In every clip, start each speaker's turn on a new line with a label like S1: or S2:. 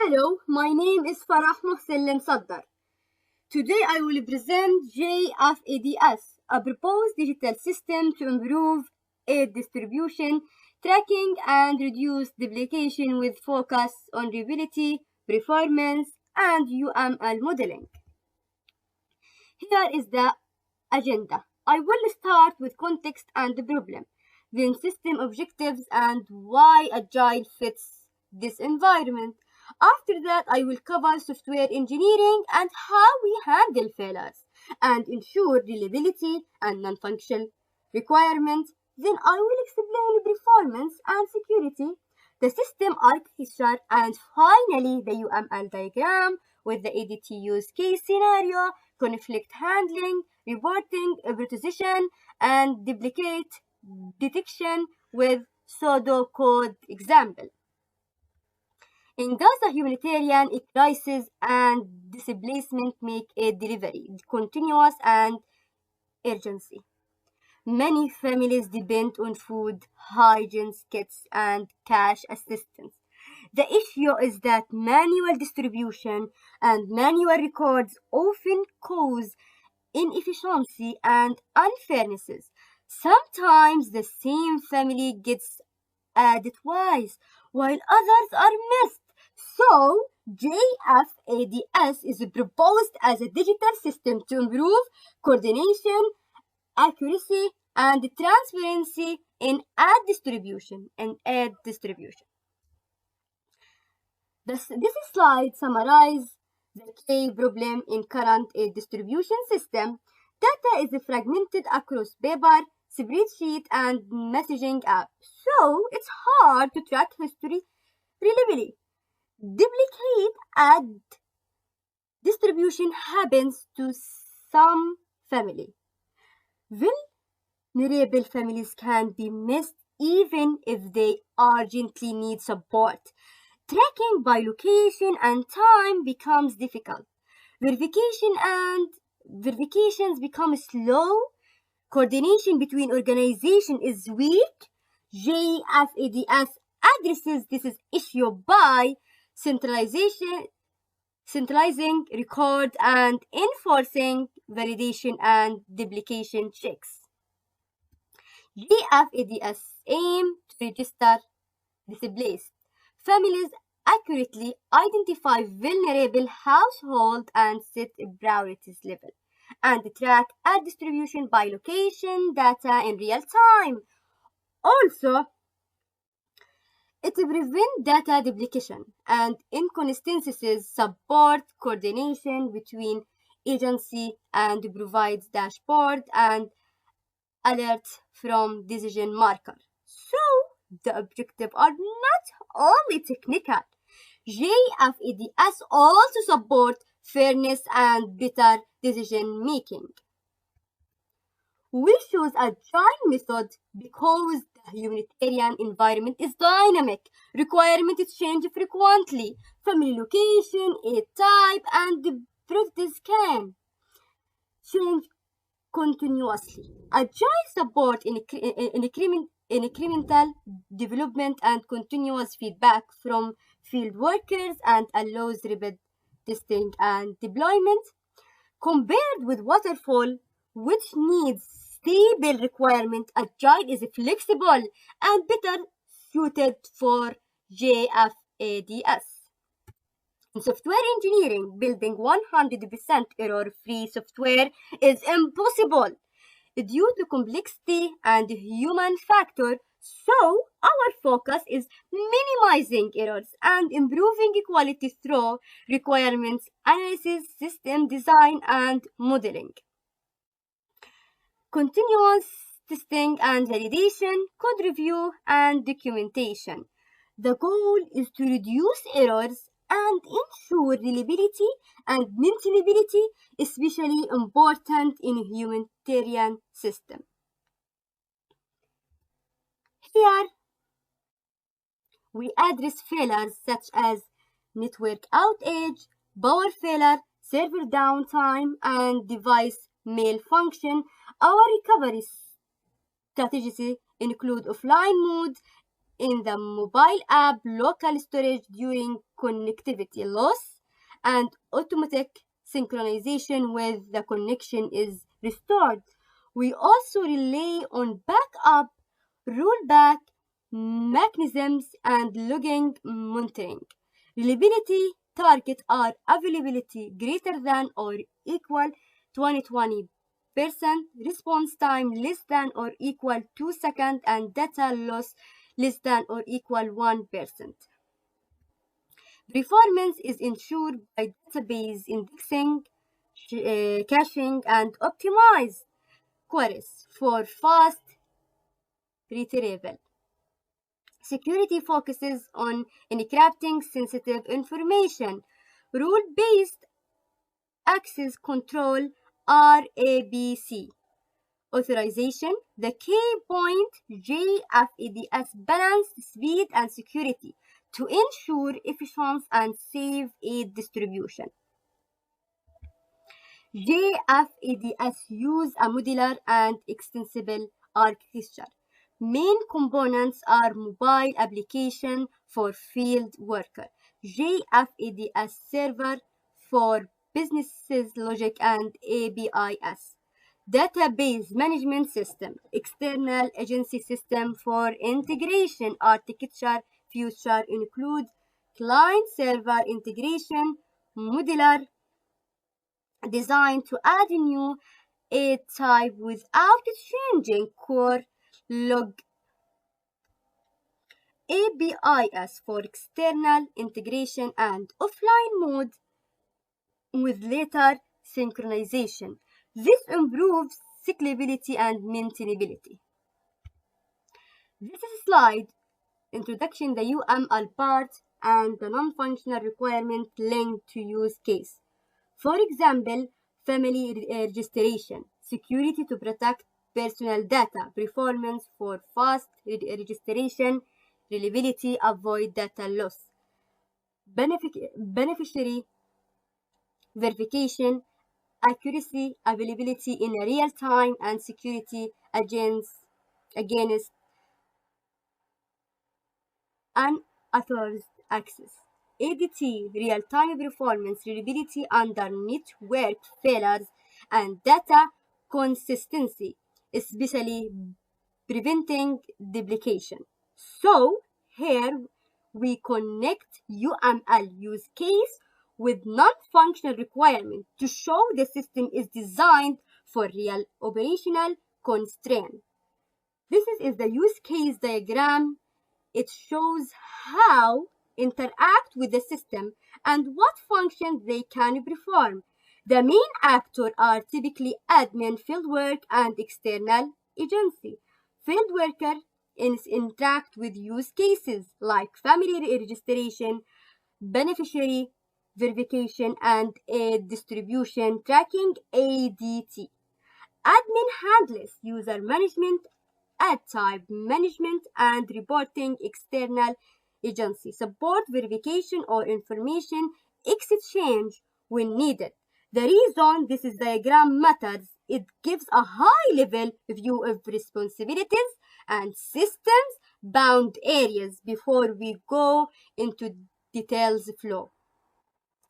S1: Hello, my name is Farah Musaddar. Today I will present GFADS, a proposed digital system to improve aid distribution, tracking, and reduce duplication with focus on reliability, performance, and UML modeling. Here is the agenda. I will start with context and the problem, then system objectives and why Agile fits this environment. After that, I will cover software engineering and how we handle failures and ensure reliability and non-functional requirements. Then I will explain performance and security, the system architecture, and finally the UML diagram with the ADT use case scenario, conflict handling, reporting, prioritization, and duplicate detection with pseudocode example. In Gaza, humanitarian crisis and displacement make a delivery continuous and urgency. Many families depend on food, hygiene kits, and cash assistance. The issue is that manual distribution and manual records often cause inefficiency and unfairnesses. Sometimes the same family gets added twice, while others are missed. So, GFADS is proposed as a digital system to improve coordination, accuracy, and transparency in aid distribution. This slide summarizes the key problem in current aid distribution system. Data is fragmented across paper, spreadsheet, and messaging app. So it's hard to track history reliably. Duplicate aid distribution happens to some family. Vulnerable families can be missed even if they urgently need support. Tracking by location and time becomes difficult. Verifications become slow. Coordination between organizations is weak. GFADS addresses this issue by centralizing record and enforcing validation and duplication checks. GFADS aim to register displaced families, accurately identify vulnerable households and set a priorities level, and track aid distribution by location data in real time. Also, it prevents data duplication and inconsistencies, support coordination between agency, and provides dashboard and alerts from decision marker. So the objectives are not only technical. GFADS also support fairness and better decision making. We choose agile method because the humanitarian environment is dynamic. Requirements change frequently. Family location, aid type, and the priorities can change continuously. Agile support incremental development and continuous feedback from field workers and allows rapid testing and deployment. Compared with waterfall, which needs stable requirement, Agile is flexible and better suited for GFADS. In software engineering, building 100% error-free software is impossible due to complexity and human factor. So our focus is minimizing errors and improving quality through requirements analysis, system design, and modeling. Continuous testing and validation, code review, and documentation. The goal is to reduce errors and ensure reliability and maintainability, especially important in humanitarian system. Here, we address failures such as network outage, power failure, server downtime, and device malfunction. Our recovery strategies include offline mode, in the mobile app local storage during connectivity loss, and automatic synchronization with the connection is restored. We also rely on backup, rollback mechanisms, and logging monitoring. Reliability targets are availability greater than or equal 20%, response time less than or equal 2 seconds, and data loss less than or equal 1%. Performance is ensured by database indexing, caching, and optimized queries for fast retrieval. Security focuses on encrypting sensitive information. Rule-based access control RABC. Authorization. The key point GFADS balance speed and security to ensure efficient and safe aid distribution. GFADS use a modular and extensible architecture. Main components are mobile application for field worker, GFADS server for businesses logic and APIs, database management system, external agency system for integration architecture. Future include client server integration, modular design to add a new aid type without changing core log. APIs for external integration and offline mode with later synchronization. This improves scalability and maintainability. This is a slide introduction the UML part and the non-functional requirement linked to use case. For example, family registration, security to protect personal data, performance for fast registration, reliability, avoid data loss, beneficiary verification, accuracy, availability in real time, and security against unauthorized access. ADT, real-time performance, reliability under network failures, and data consistency, especially preventing duplication. So here we connect UML use case with non-functional requirement to show the system is designed for real operational constraint. This is the use case diagram. It shows how interact with the system and what functions they can perform. The main actors are typically admin, fieldwork, and external agency. Field worker interact with use cases like family registration, beneficiary verification, and aid distribution tracking ADT. Admin handles user management, ad type management, and reporting. External agency support verification or information exchange when needed. The reason this diagram matters, it gives a high-level view of responsibilities and systems bound areas before we go into details flow.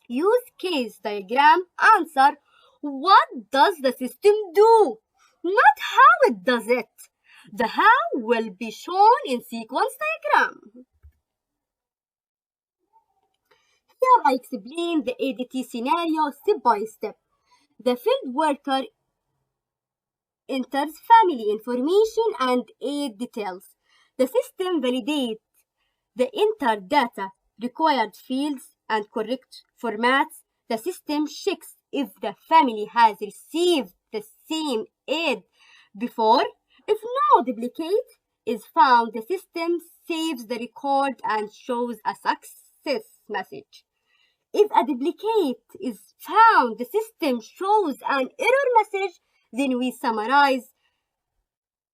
S1: Use case diagram answer what does the system do, not how it does it. The how will be shown in sequence diagram. Here I explain the ADT scenario step by step. The field worker enters family information and aid details. The system validates the entered data, required fields, and correct formats. The system checks if the family has received the same aid before. If no duplicate is found, the system saves the record and shows a success message. If a duplicate is found, the system shows an error message. Then we summarize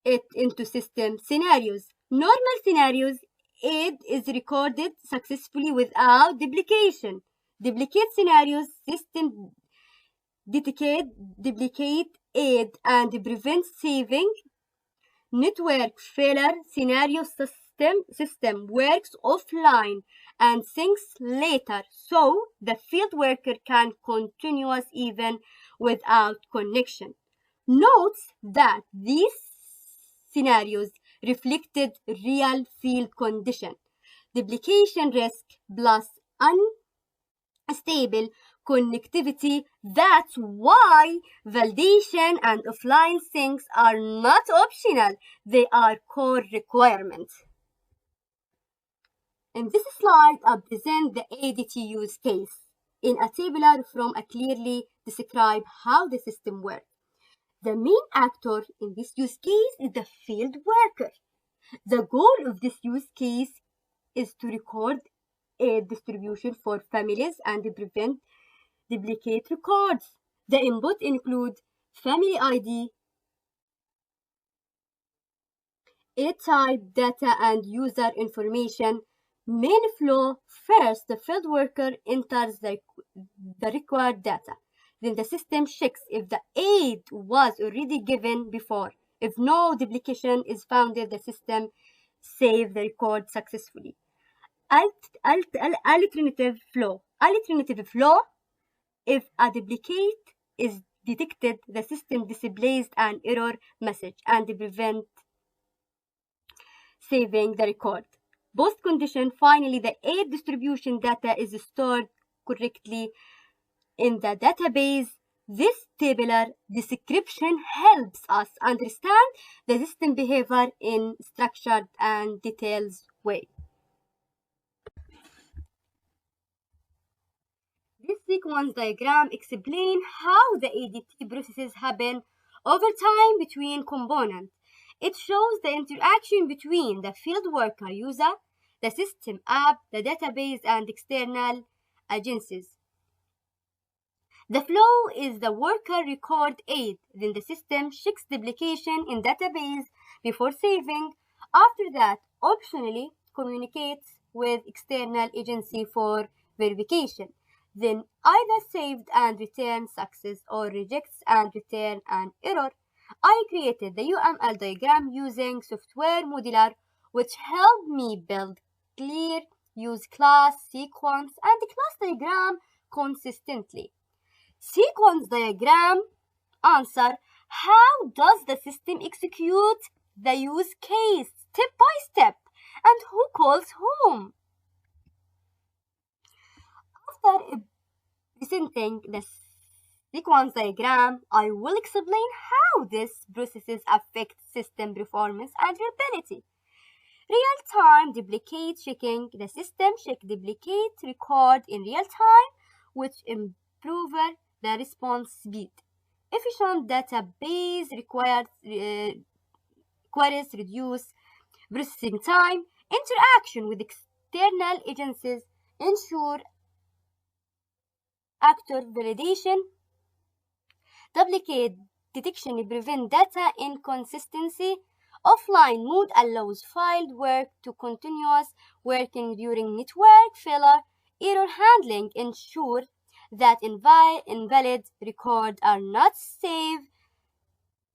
S1: it into system scenarios. Normal scenarios, aid is recorded successfully without duplication. Duplicate scenarios, system detects duplicate aid and prevents saving. Network failure scenario, system works offline and thinks later, so the field worker can continue even without connection. Notes that these scenarios reflected real field condition, duplication risk plus unstable connectivity. That's why validation and offline things are not optional, they are core requirements. In this slide, I present the ADT use case in a tabular from a clearly describe how the system works. The main actor in this use case is the field worker. The goal of this use case is to record a distribution for families and prevent duplicate records. The input include family ID, A-type data, and user information. Main flow: first, the field worker enters the required data. Then the system checks if the aid was already given before. If no duplication is found, the system saves the record successfully. Alternative flow. If a duplicate is detected, the system displays an error message and prevents saving the record. Both conditions. Finally, the aid distribution data is stored correctly in the database. This tabular description helps us understand the system behavior in structured and detailed way. This sequence diagram explains how the ADT processes happen over time between components. It shows the interaction between the field worker user, the system app, the database, and external agencies. The flow is the worker record aid, then the system checks duplication in database before saving. After that, optionally communicates with external agency for verification. Then either saved and return success or rejects and return an error. I created the UML diagram using software modeler, which helped me build clear use class, sequence, and class diagram consistently. Sequence diagram answer: how does the system execute the use case step by step, and who calls whom? After presenting the sequence diagram, I will explain how these processes affect system performance and reliability. Real-time duplicate checking. The system checks duplicate record in real time, which improves the response speed. Efficient database queries reduce processing time. Interaction with external agencies ensure actor validation. Duplicate detection prevent data inconsistency. Offline mode allows field work to continuous working during network failure. Error handling ensure that invalid records are not saved.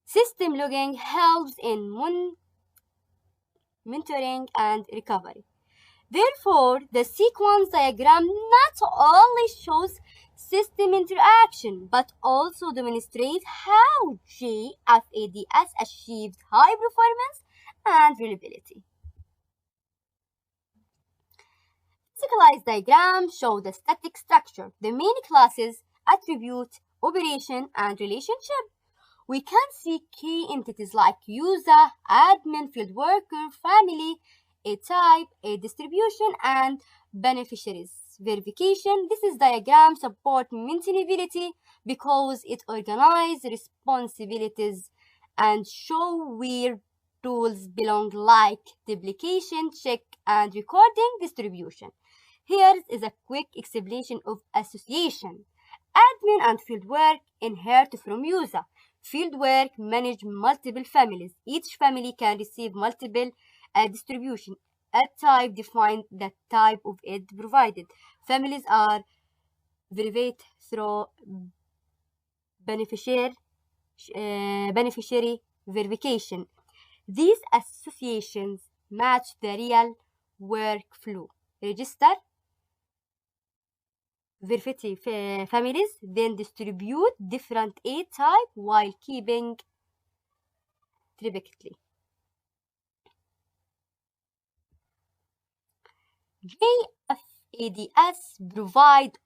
S1: System logging helps in monitoring and recovery. Therefore, the sequence diagram not only shows system interaction, but also demonstrates how GFADS achieves high performance and reliability. Physicalized diagrams show the static structure, the main classes, attribute, operation, and relationship. We can see key entities like user, admin, field worker, family, a type, a distribution, and beneficiaries. Verification. This is diagram support maintainability because it organizes responsibilities and show where tools belong, like duplication, check, and recording distribution. Here is a quick explanation of association. Admin and fieldwork inherit from user. Fieldwork manage multiple families. Each family can receive multiple distribution. A type defines the type of aid provided. Families are verified through beneficiary verification. These associations match the real workflow. Register variety families, then distribute different aid type while keeping triplicately. GFADS provide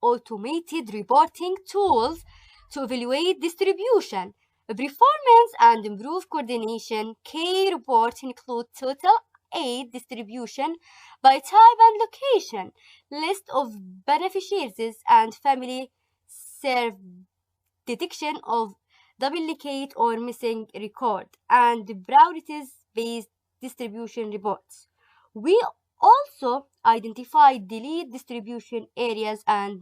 S1: automated reporting tools to evaluate distribution, performance, and improve coordination. Key reports include total aid distribution by type and location, list of beneficiaries, and family served, detection of duplicate or missing record, and priorities-based distribution reports. We also identify delete distribution areas and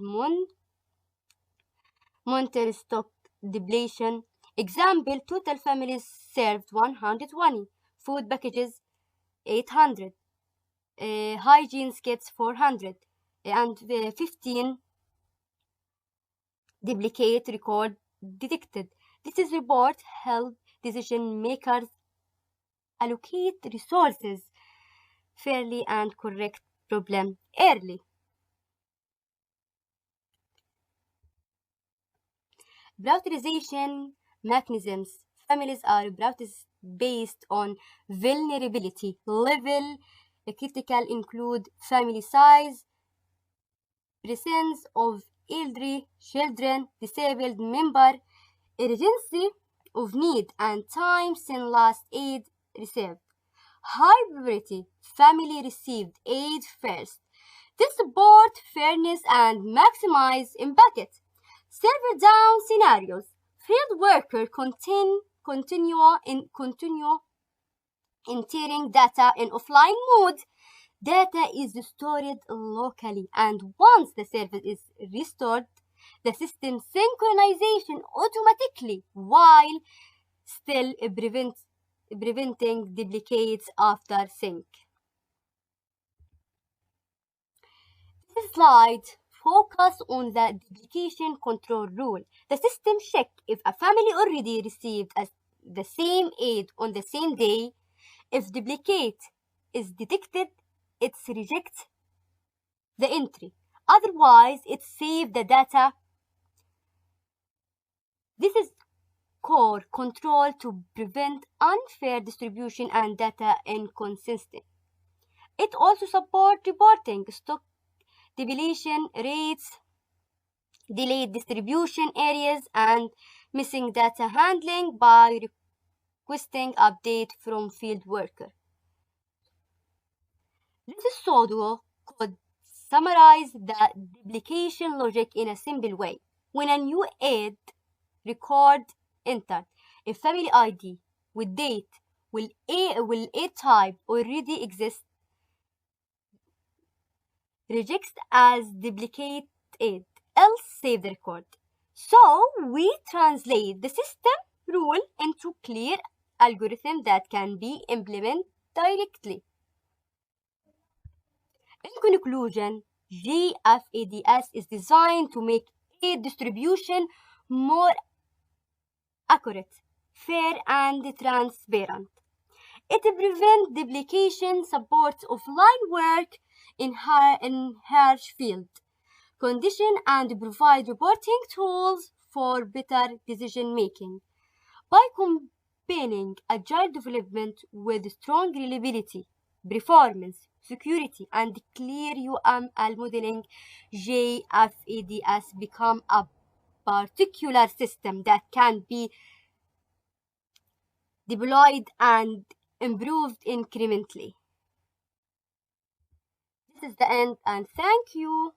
S1: monitor stock depletion. Example, total families served 120, food packages 800, hygiene kits 400, and 15 duplicate record detected. This report help decision makers allocate resources fairly and correct problem early. Prioritization mechanisms. Families are prioritized based on vulnerability level. The critical include family size, presence of elderly, children, disabled member, urgency of need, and time since last aid received. High priority, family received aid first. This support fairness and maximize impact. Server down scenarios. Field worker continue entering data in offline mode. Data is stored locally, and once the service is restored, the system synchronization automatically while still preventing duplicates after sync. This slide focus on the duplication control rule. The system check if a family already received the same aid on the same day. If duplicate is detected, it rejects the entry. Otherwise, it saves the data. This is core control to prevent unfair distribution and data inconsistency. It also supports reporting stock depletion rates, delayed distribution areas, and missing data handling by requesting update from field worker. This pseudo could summarize the duplication logic in a simple way. When a new aid record entered, a family ID with date will A type already exist, rejects as duplicate aid, else save the record. So we translate the system rule into clear algorithm that can be implemented directly. In conclusion, GFADS is designed to make aid distribution more accurate, fair, and transparent. It prevents duplication, supports offline work in harsh field condition, and provide reporting tools for better decision making. By combining agile development with strong reliability, performance, security, and clear UML modeling, GFADS become a particular system that can be deployed and improved incrementally. This is the end, and thank you.